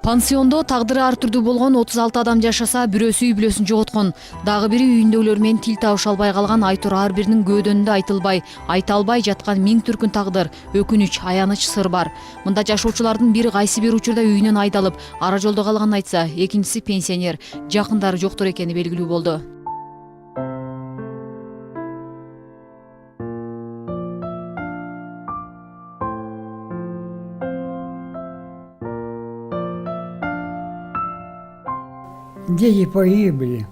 Пансиондо тагдыры ар түрдүү болгон 36 адам жашаса, бирөөсү үй бүлөсүн жоготкон. Дагы бири үйүндөгүлөр менен тил табыша албай калган Айтур ар биринин көөдөнүндө айта албай жаткан миң түркүн тагдыр, өкүнүч, аяныч, сыр бар. Мында жашоочулардын бири кайсы бир учурда үйүнөн айдалып, ара жолдо калганын айтса, экинчиси пенсионер, жакындары жоктор экени белгилүү болду. Дети погибли.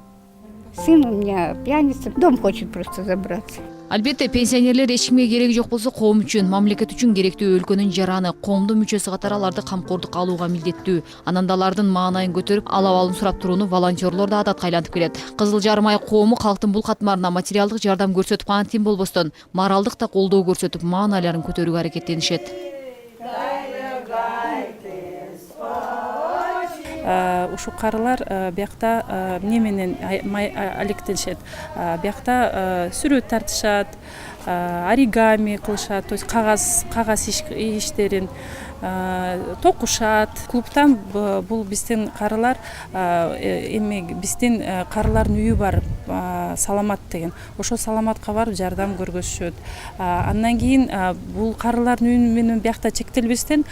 Сын у меня пьяница, дом хочет просто забраться. Албетте, пенсионерлер эч кимге кереги жок болсо, коом үчүн, мамлекет үчүн керектүү өлкөнүн жараны, коомдун мүчөсү катары аларды камкордукка алууга милдеттүү. Анан да алардын маанайын көтөрүп, алабалын сурап турууну волонтерлор да адатка айлантып келет. Кызыл Жарым ай коому калктын бул катмарына материалдык жардам көрсөтүп кантип болбостон, моралдык да колдоо көрсөтүп, маанайларын көтөрүүгө аракеттенишет. Ушу карылар биякта эмне менен алектенишет, биякта сүрөт тартышат, оригами кылышат, то есть кагаз иштерин токушат. Клубтан бул биздин карылар биздин карылардын үйү бар, саламат деген. Ошол саламатка барып жардам көргөзүшөт. Андан кийин бул карылардын үйү менен биякта чектелбестен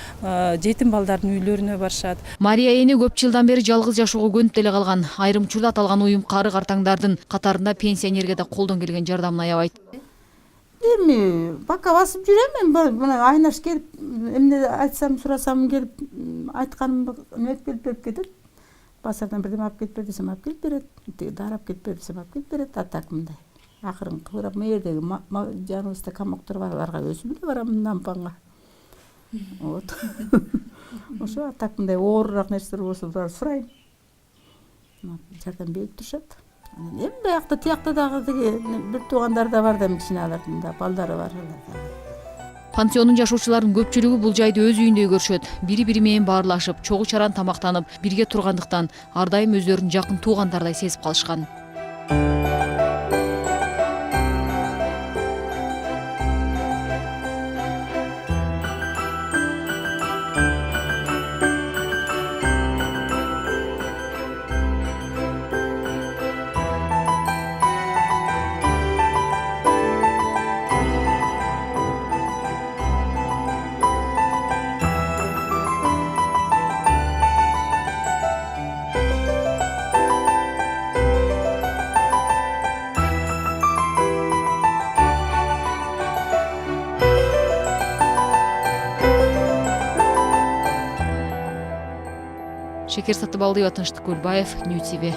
жетим балдардын үйлөрүнө барышат. Мария эне көп жылдан бери жалгыз жашоого көнүп деле калган. Айрым учурда аталган уюм кары картаңдардын катарында пенсионерге да колдон келген жардамын аябайт. Эми бака басып жүрөм, мына айнаш келип, эмне айтсам, сурасам келип, айтканым өтүп берип кетет. Базардан бирдеме алып келип бер десем, алып келип берет. Дары алып келип бер десем, алып келип берет. Атак мындай. Акырын кылырап, мээрдеги жаныбызда камоктор бар, аларга өзүм эле барам нампанга. Вот. Ошо атак мындай оорураак нерселер болсо барып сурайм. Жардам берип турушат. Эми биякта тиякта дагы бир туугандар да бар да, кичиналардын да балдары бар. Пансиондун жашоочуларынын көпчүлүгү бул жайды өз үйүндөй көрүшөт. Бири-бири менен баарлашып, чогуу чаран тамактанып, бирге тургандыктан ар дайым өздөрүн жакын туугандардай сезип калышкан. Шекер Сатыбалдиева, Тынчтык Көлбаев, Нью ТВ.